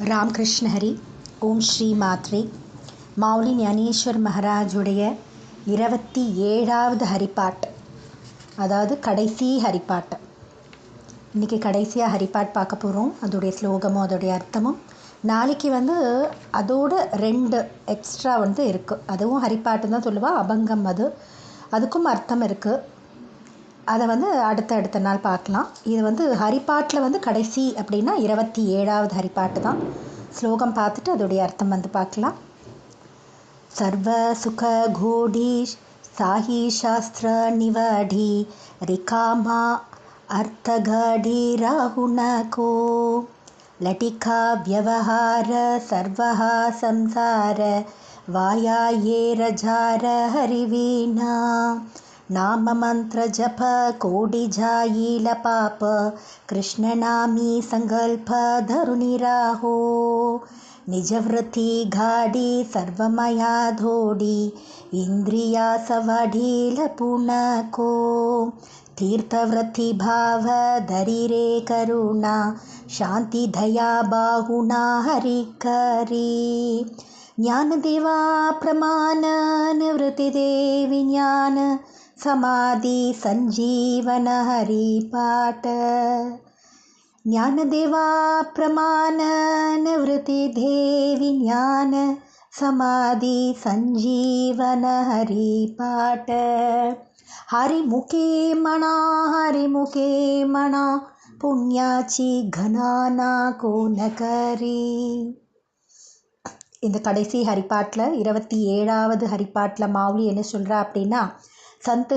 ராமகிருஷ்ண ஹரி. ஓம் ஸ்ரீ மாத்ரே. மாவுலி ஞானேஸ்வர் மகாராஜுடைய 27வது ஹரிப்பாட், அதாவது கடைசி ஹரிப்பாட். இன்றைக்கி கடைசியாக ஹரிப்பாட் பார்க்க போகிறோம். அதோடைய ஸ்லோகமும் அதோடைய அர்த்தமும். நாளைக்கு அதோட 2 எக்ஸ்ட்ரா இருக்குது. அதுவும் ஹரிப்பாட்டுன்னு தான் சொல்லுவாள், அபங்கம். அதுக்கும் அர்த்தம் இருக்குது. அதை அடுத்த நாள் பார்க்கலாம். இது ஹரிப்பாட்டில் கடைசி அப்படின்னா 27வது ஹரிப்பாட்டு தான். ஸ்லோகம் பார்த்துட்டு அதோடைய அர்த்தம் பார்க்கலாம். சர்வ சுக கோடீஷ் சாஹி சாஸ்திர நிவடி ரிகாமா அர்த்தகடி ராகுணகோ லட்டிகா வியவஹார சர்வஹா சம்சார வாயாயே ரஜார ஹரிவீணா नाम मंत्र जप कोडि जायील पाप कृष्ण नामी संकल्प धरुनि राहो निजवृत्ति गाडी सर्वमया धोडी इंद्रिया सवडील पुनको तीर्थवृत्ति भाव धरीरे करुणा शांति दया बाहुना हरिकरी ज्ञान देवा प्रमाण निवृत्ति देवी ज्ञान समाधि संजीवन हरिपाठ ज्ञानदेवा प्रमाण निवृत्ति देवी ज्ञान समाधि संजीवन हरिपाठ हरिमुखे मणा पुण्याची घनाना को नकरी. இந்த கடைசி ஹரிப்பாட்டில் 27வது ஹரிப்பாட்டில் மாவுலி என்ன சொல்கிறா அப்படின்னா, சந்த்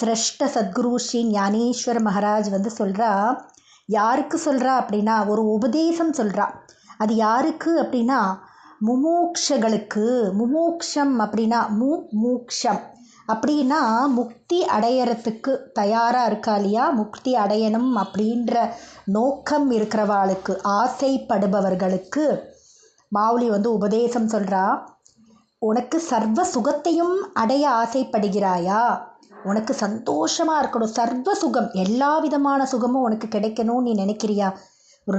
சிரஷ்ட சத்குரு ஸ்ரீ ஞானேஸ்வர் மகாராஜ் சொல்கிறா. யாருக்கு சொல்கிறா அப்படின்னா, ஒரு உபதேசம் சொல்கிறா. அது யாருக்கு அப்படின்னா, முமோக்ஷகளுக்கு. முமோக்ஷம் அப்படின்னா மூக்ஷம் அப்படின்னா முக்தி அடையறதுக்கு தயாராக இருக்கா இல்லையா, முக்தி அடையணும் அப்படின்ற நோக்கம் இருக்கிறவாளுக்கு, ஆசைப்படுபவர்களுக்கு மாவுலி உபதேசம் சொல்கிறா. உனக்கு சர்வ சுகத்தையும் அடைய ஆசைப்படுகிறாயா? உனக்கு சந்தோஷமாக இருக்கணும், சர்வ சுகம், எல்லா விதமான சுகமும் உனக்கு கிடைக்கணும்னு நீ நினைக்கிறியா?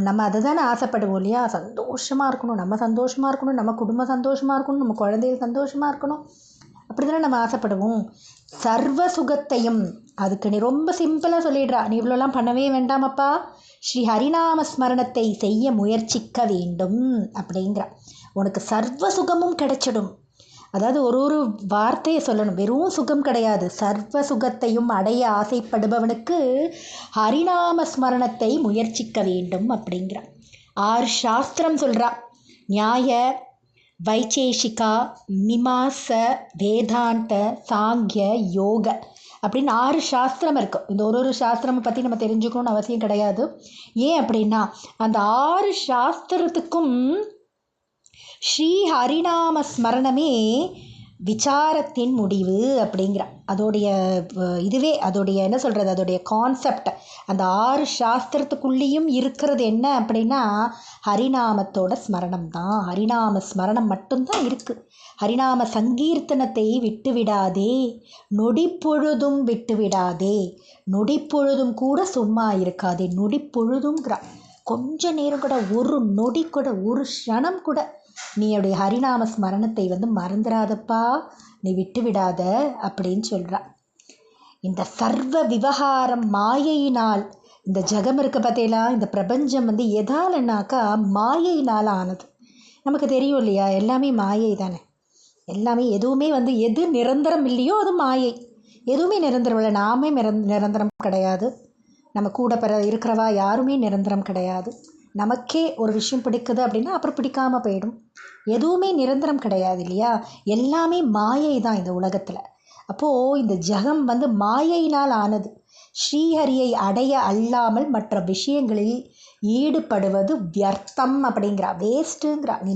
நம்ம அதை தானே ஆசைப்படுவோம் இல்லையா? சந்தோஷமாக இருக்கணும், நம்ம சந்தோஷமாக இருக்கணும், நம்ம குடும்பம் சந்தோஷமாக இருக்கணும், நம்ம குழந்தைகள் சந்தோஷமாக இருக்கணும், அப்படி தானே நம்ம ஆசைப்படுவோம். சர்வ சுகத்தையும், அதுக்கு நீ ரொம்ப சிம்பிளாக சொல்லிடுறா. நீ இவ்வளோலாம் பண்ணவே வேண்டாமப்பா, ஸ்ரீ ஹரிநாம ஸ்மரணத்தை செய்ய முயற்சிக்க வேண்டும் அப்படிங்கிற. உனக்கு சர்வ சுகமும் கிடைச்சிடும். அதாவது ஒரு வார்த்தையை சொல்லணும், வெறும் சுகம் கிடையாது, சர்வ சுகத்தையும் அடைய ஆசைப்படுபவனுக்கு ஹரிநாம ஸ்மரணத்தை முயற்சிக்க வேண்டும் அப்படிங்கிற. 6 சாஸ்திரம் சொல்கிறா. நியாய, வைசேஷிகா, மீமாச, வேதாந்த, சாங்கிய, யோக அப்படின்னு 6 சாஸ்திரம் இருக்குது. இந்த ஒரு சாஸ்திரமை பற்றி நம்ம தெரிஞ்சுக்கணும்னு அவசியம் கிடையாது. ஏன் அப்படின்னா, அந்த 6 சாஸ்திரத்துக்கும் ஸ்ரீ ஹரிநாம ஸ்மரணமே விசாரத்தின் முடிவு அப்படிங்கிற. அதோடைய அதோடைய என்ன சொல்கிறது, அதோடைய கான்செப்ட் அந்த 6 சாஸ்திரத்துக்குள்ளேயும் இருக்கிறது என்ன அப்படின்னா, ஹரிநாமத்தோட ஸ்மரணம் தான். ஹரிநாம ஸ்மரணம் மட்டும்தான் இருக்குது. ஹரிநாம சங்கீர்த்தனத்தை விட்டுவிடாதே, நொடிப்பொழுதும் விட்டுவிடாதே, நொடிப்பொழுதும் கூட சும்மா இருக்காதே. நொடிப்பொழுதுங்கிற கொஞ்ச நேரம் கூட, ஒரு நொடி கூட, ஒரு க்ஷணம் கூட நீயுடைய ஹரிநாம ஸ்மரணத்தை மறந்துடாதப்பா, நீ விட்டு விடாத அப்படின்னு சொல்கிறா. இந்த சர்வ விவகாரம் மாயையினால், இந்த ஜகம் இருக்க பார்த்தீங்களா, இந்த பிரபஞ்சம் எதாலனாக்கா மாயையினால் ஆனது. நமக்கு தெரியும் இல்லையா, எல்லாமே மாயை தானே. எல்லாமே எதுவுமே எது நிரந்தரம் இல்லையோ அது மாயை. எதுவுமே நிரந்தரம் இல்லை. நாமே நிரந்தரம் கிடையாது, நம்ம கூட இருக்கிறவா யாருமே நிரந்தரம் கிடையாது. நமக்கே ஒரு விஷயம் பிடிக்குது அப்படின்னா அப்புறம் பிடிக்காமல் போயிடும். எதுவுமே நிரந்தரம் கிடையாது இல்லையா, எல்லாமே மாயை தான் இந்த உலகத்தில். அப்போது இந்த ஜகம் மாயையினால் ஆனது. ஸ்ரீஹரியை அடைய அல்லாமல் மற்ற விஷயங்களில் ஈடுபடுவது வியர்த்தம் அப்படிங்கிறா, வேஸ்ட்டுங்கிறா. நீ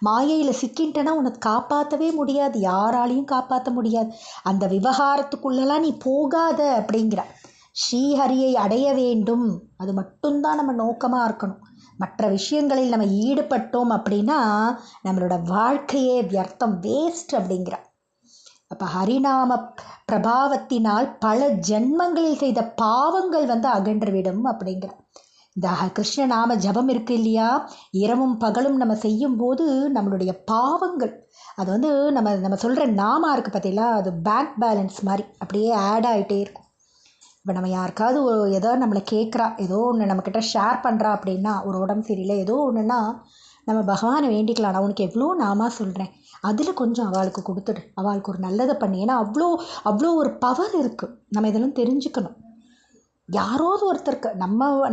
மாயையில் சிக்கின்ட்டனா உனக்கு காப்பாற்றவே முடியாது, யாராலையும் காப்பாற்ற முடியாது. அந்த விவகாரத்துக்குள்ளெல்லாம் நீ போகாத அப்படிங்கிற. ஸ்ரீஹரியை அடைய வேண்டும், அது மட்டும்தான் நம்ம நோக்கமாக இருக்கணும். மற்ற விஷயங்களில் நம்ம ஈடுபட்டோம் அப்படின்னா நம்மளோட வாழ்க்கையே வியர்த்தம், வேஸ்ட் அப்படிங்கிற. அப்போ ஹரிநாம பிரபாவத்தினால் பல ஜென்மங்களில் செய்த பாவங்கள் அகன்றுவிடும் அப்படிங்கிற. இந்த கிருஷ்ண நாம ஜபம் இருக்கு இல்லையா, இரவும் பகலும் நம்ம செய்யும்போது நம்மளுடைய பாவங்கள் அது வந்து நம்ம சொல்கிற நாமா இருக்குது பார்த்தீங்களா, அது பேங்க் பேலன்ஸ் மாதிரி அப்படியே ஆட் ஆகிட்டே இருக்கும். இப்போ நம்ம யாருக்காவது ஏதோ நம்மளை கேட்குறா, ஏதோ ஒன்று நம்மக்கிட்ட ஷேர் பண்ணுறா அப்படின்னா, ஒரு உடம்பு சரியில்லை ஏதோ ஒன்றுன்னா நம்ம பகவானை வேண்டிக்கலாம். நான் உனக்கு எவ்வளோ நாமா சொல்கிறேன், அதில் கொஞ்சம் அவளுக்கு கொடுத்துடு, அவளுக்கு ஒரு நல்லதை பண்ணி. ஏன்னா அவ்வளோ அவ்வளோ ஒரு பவர் இருக்குது. நம்ம இதெல்லாம் தெரிஞ்சுக்கணும். யாரோது ஒருத்தருக்கு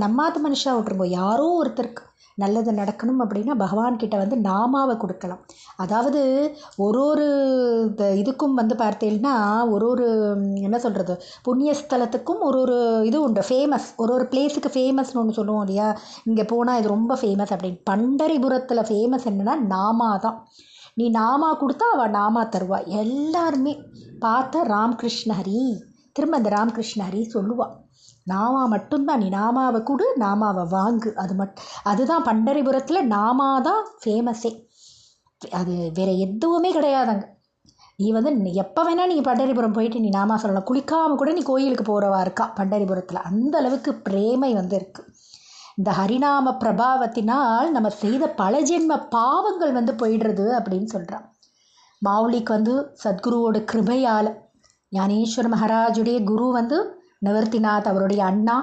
நம்மாத மனுஷா விட்டுருங்க, யாரோ ஒருத்தருக்கு நல்லது நடக்கணும் அப்படின்னா பகவான்கிட்ட வந்து நாமாவை கொடுக்கலாம். அதாவது ஒரு இதுக்கும் வந்து பார்த்தீங்கன்னா ஒரு என்ன சொல்கிறது, புண்ணியஸ்தலத்துக்கும் ஒரு இது உண்டு, ஃபேமஸ். ஒரு பிளேஸுக்கு ஃபேமஸ்னு ஒன்று சொல்லுவோம் இல்லையா, இங்கே போனால் இது ரொம்ப ஃபேமஸ் அப்படின்னு. பண்டரிபுரத்தில் ஃபேமஸ் என்னென்னா நாமா தான். நீ நாமா கொடுத்தா அவள் நாமா தருவா. எல்லாருமே பார்த்தா ராமகிருஷ்ண ஹரி, திரும்ப அந்த ராமகிருஷ்ண ஹரி சொல்லுவாள். நாமா மட்டும்தான், நீ நாமாவை கொடு, நாமாவை வாங்கு. அதுதான் பண்டரிபுரத்தில் நாமா தான் ஃபேமஸே. அது வேறு எதுவுமே கிடையாதுங்க. நீ வந்து எப்போ வேணால் நீங்கள் பண்டரிபுரம் போயிட்டு நீ நாமா சொல்லலாம். குளிக்காமல் கூட நீ கோயிலுக்கு போகிறவா இருக்கா பண்டரிபுரத்தில். அந்த அளவுக்கு பிரேமை வந்து இருக்குது. இந்த ஹரிநாம பிரபாவத்தினால் நம்ம செய்த பல ஜென்ம பாவங்கள் வந்து போயிடுறது அப்படின்னு சொல்கிறான். மாவுலிக்கு வந்து சத்குருவோட கிருபையால், ஞானேஸ்வர மகாராஜுடைய குரு வந்து நிவர்த்திநாத் அவருடைய அண்ணா,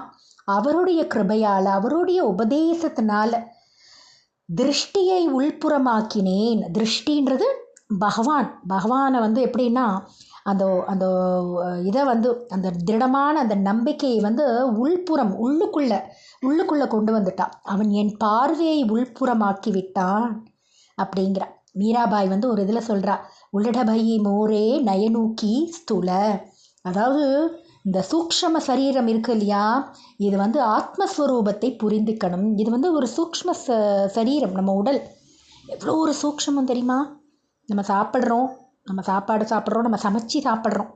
அவருடைய கிருபையால், அவருடைய உபதேசத்தினால திருஷ்டியை உள்புறமாக்கினேன். திருஷ்டின்றது பகவானை வந்து எப்படின்னா அந்த அந்த இதை வந்து அந்த திருடமான அந்த நம்பிக்கையை வந்து உள்ளுக்குள்ளே கொண்டு வந்துட்டான். அவன் என் பார்வையை உள்புறமாக்கி விட்டான் அப்படிங்கிறான். மீராபாய் வந்து ஒரு இதில் சொல்கிறா, உள்ளடபையை மோரே நயனூக்கி ஸ்துல. அதாவது இந்த சூக்ஷ்ம சரீரம் இருக்கு இல்லையா, இது வந்து ஆத்மஸ்வரூபத்தை புரிந்துக்கணும். இது வந்து ஒரு சூக்ஷ்ம சரீரம். நம்ம உடல் எவ்வளோ ஒரு சூக்ஷ்மம் தெரியுமா. நம்ம சாப்பிட்றோம், நம்ம சாப்பாடு சாப்பிட்றோம், நம்ம சமைச்சி சாப்பிட்றோம்.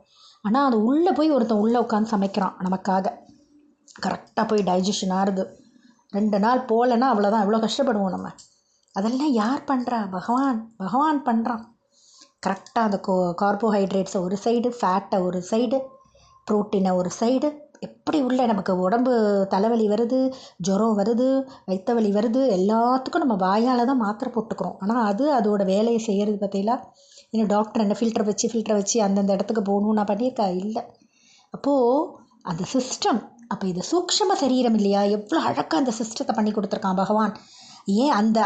ஆனால் அது உள்ளே போய் ஒருத்தன் உள்ளே உட்காந்து சமைக்கிறான் நமக்காக. கரெக்டாக போய் டைஜஷன் ஆகுது. 2 நாள் போகலைன்னா அவ்வளோதான், எவ்வளோ கஷ்டப்படுவோம் நம்ம. அதெல்லாம் யார் பண்ணுறா? பகவான் பண்ணுறான். கரெக்டாக அந்த கார்போஹைட்ரேட்ஸை ஒரு சைடு, ஃபேட்டை ஒரு சைடு, ப்ரோட்டீனை ஒரு சைடு, எப்படி உள்ள நமக்கு உடம்பு தலைவலி வருது, ஜுரம் வருது, வயிற்று வலி வருது, எல்லாத்துக்கும் நம்ம வாயால் தான் மாத்திரை போட்டுக்கிறோம். ஆனால் அதோட வேலையை செய்கிறது பார்த்தீங்களா. இன்னும் டாக்டர் என்ன ஃபில்டர் வச்சு அந்தந்த இடத்துக்கு போகணும் நான் பண்ணியிருக்கா? இல்லை. அப்போது அந்த சிஸ்டம், அப்போ இது சூக்ஷ்ம சரீரம் இல்லையா, எவ்வளோ அழகாக அந்த சிஸ்டத்தை பண்ணி கொடுத்துருக்கான் பகவான். ஏன் அந்த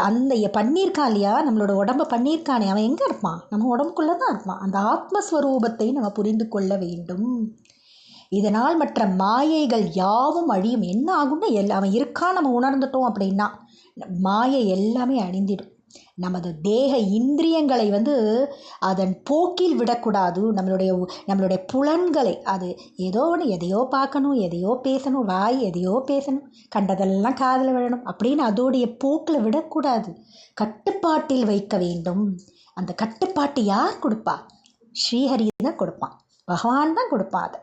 பண்ணியிருக்கான் இல்லையா, நம்மளோட உடம்பை பண்ணியிருக்கானே, அவன் எங்கே இருப்பான்? நம்ம உடம்புக்குள்ளே தான் இருப்பான். அந்த ஆத்மஸ்வரூபத்தை நம்ம புரிந்து கொள்ள வேண்டும். இதனால் மற்ற மாயைகள் யாவும் அழியும். என்ன ஆகும்னா அவன் இருக்கான் நம்ம உணர்ந்துட்டோம் அப்படின்னா மாயை எல்லாமே அழிந்திடும். நமது தேக இந்திரியங்களை வந்து அதன் போக்கில் விடக்கூடாது. நம்மளுடைய புலன்களை அது எதையோ பார்க்கணும், எதையோ பேசணும், வாய் எதையோ பேசணும், கண்டதெல்லாம் காதில் விழணும் அப்படின்னு அதோடைய போக்கில் விடக்கூடாது. கட்டுப்பாட்டில் வைக்க வேண்டும். அந்த கட்டுப்பாட்டு யார் கொடுப்பா? ஸ்ரீஹரி தான் கொடுப்பான், பகவான் தான் கொடுப்பான். அதை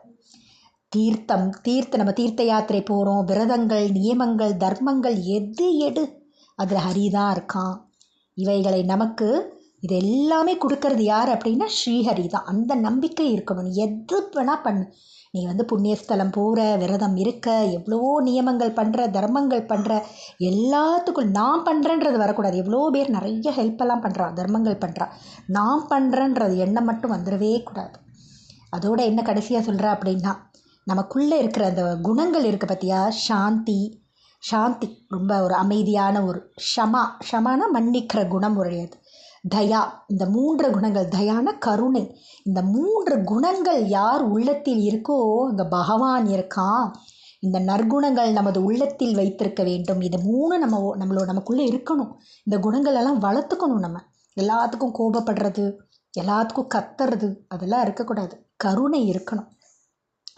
நம்ம தீர்த்த யாத்திரை போகிறோம், விரதங்கள், நியமங்கள், தர்மங்கள் எடு அதில் ஹரிதான் இருக்கான். இவைகளை நமக்கு இது எல்லாமே கொடுக்கறது யார் அப்படின்னா ஸ்ரீஹரி தான். அந்த நம்பிக்கை இருக்கணும். நீ எது வேணால் பண்ணு. நீ வந்து புண்ணியஸ்தலம் போகிற, விரதம் இருக்க, எவ்வளோ நியமங்கள் பண்ணுற, தர்மங்கள் பண்ணுற, எல்லாத்துக்கும் நான் பண்ணுறேன்றது வரக்கூடாது. எவ்வளோ பேர் நிறைய ஹெல்ப்பெல்லாம் பண்ணுறா, தர்மங்கள் பண்ணுறா, நான் பண்ணுறேன்றது எண்ணம் மட்டும் வந்துடவே கூடாது. அதோட என்ன கடைசியாக சொல்கிறா அப்படின்னா, நமக்குள்ளே இருக்கிற அந்த குணங்கள் இருக்குது பார்த்தியா, சாந்தி ரொம்ப ஒரு அமைதியான ஒரு ஷமானா மன்னிக்கிற குணம் உடையது, தயா, இந்த 3 குணங்கள், தயான கருணை, இந்த 3 குணங்கள் யார் உள்ளத்தில் இருக்கோ அங்கே பகவான் இருக்கான். இந்த நற்குணங்கள் நமது உள்ளத்தில் வைத்திருக்க வேண்டும். இது 3 நமக்குள்ளே இருக்கணும். இந்த குணங்கள் எல்லாம் வளர்த்துக்கணும். நம்ம எல்லாத்துக்கும் கோபப்படுறது, எல்லாத்துக்கும் கத்துறது, அதெல்லாம் இருக்கக்கூடாது. கருணை இருக்கணும்.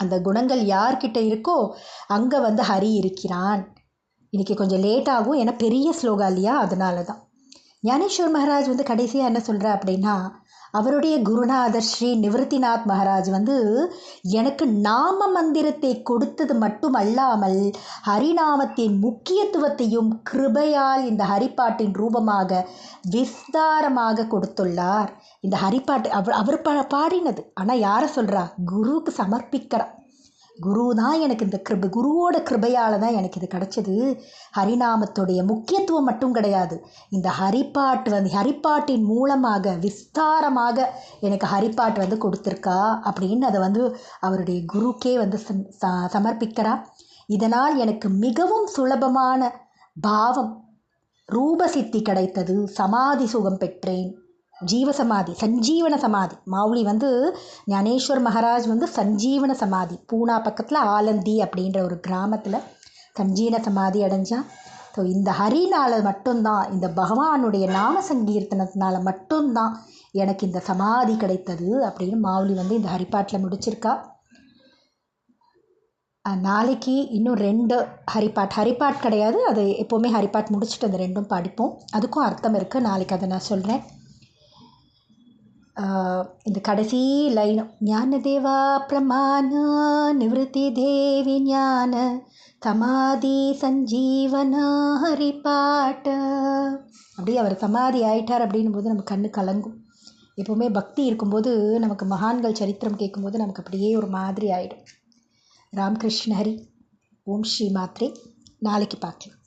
அந்த குணங்கள் யார்கிட்ட இருக்கோ அங்கே வந்து ஹரி இருக்கிறான். இன்றைக்கி கொஞ்சம் லேட் ஆகும், ஏன்னா பெரிய ஸ்லோகா இல்லையா, அதனால தான். ஞானேஸ்வர் மகாராஜ் வந்து கடைசியாக என்ன சொல்கிறா அப்படின்னா, அவருடைய குருநாதர் ஸ்ரீ நிவர்த்திநாத் மகாராஜ் வந்து எனக்கு நாம மந்திரத்தை கொடுத்தது மட்டுமல்லாமல் ஹரிநாமத்தின் முக்கியத்துவத்தையும் கிருபையால் இந்த ஹரிப்பாட்டின் ரூபமாக விஸ்தாரமாக கொடுத்துள்ளார். இந்த ஹரிப்பாட்டு அவர் பாடினது. ஆனால் யாரை சொல்கிறா? குருவுக்கு சமர்ப்பிக்கிறா. குரு தான் எனக்கு இந்த குருவோட கிருபையால் தான் எனக்கு இது கிடச்சிது. ஹரிநாமத்துடைய முக்கியத்துவம் மட்டும் கிடையாது, இந்த ஹரிப்பாட்டின் மூலமாக விஸ்தாரமாக எனக்கு ஹரிப்பாட் கொடுத்துருக்கா அப்படின்னு அதை அவருடைய குருக்கே சமர்ப்பிக்கிறா. இதனால் எனக்கு மிகவும் சுலபமான பாவம் ரூபசித்தி கிடைத்தது, சமாதி சுகம் பெற்றேன். ஜீவசமாதி, சஞ்சீவன சமாதி. மாவுளி ஞானேஸ்வர் மகாராஜ் சஞ்சீவன சமாதி பூனா பக்கத்தில் ஆலந்தி அப்படின்ற ஒரு கிராமத்தில் சஞ்சீவன சமாதி அடைஞ்சான். ஸோ இந்த ஹரினால் மட்டும்தான், இந்த பகவானுடைய நாம சங்கீர்த்தனத்தினால மட்டும்தான் எனக்கு இந்த சமாதி கிடைத்தது அப்படின்னு மாவுளி இந்த ஹரிப்பாட்டில் முடிச்சிருக்கா. நாளைக்கு இன்னும் 2 ஹரிப்பாட் கிடையாது, அது எப்போவுமே ஹரிப்பாட் முடிச்சுட்டு அந்த 2ம் படிப்போம். அதுக்கும் அர்த்தம் இருக்குது, நாளைக்கு அதை நான் சொல்கிறேன். இந்த கடைசி லைன், ஞான தேவா பிரமாண நிவத்தி தேவி ஞான சமாதி சஞ்சீவன ஹரிப்பாட்ட. அப்படியே அவர் சமாதி ஆயிட்டார் அப்படின்னும் போது நம்ம கண்ணு கலங்கும். எப்போவுமே பக்தி இருக்கும்போது நமக்கு மகான்கள் சரித்திரம் கேட்கும்போது நமக்கு அப்படியே ஒரு மாதிரி ஆகிடும். ராமகிருஷ்ண ஹரி. ஓம் ஸ்ரீ மாத்ரே. நாளைக்கு பார்க்கலாம்.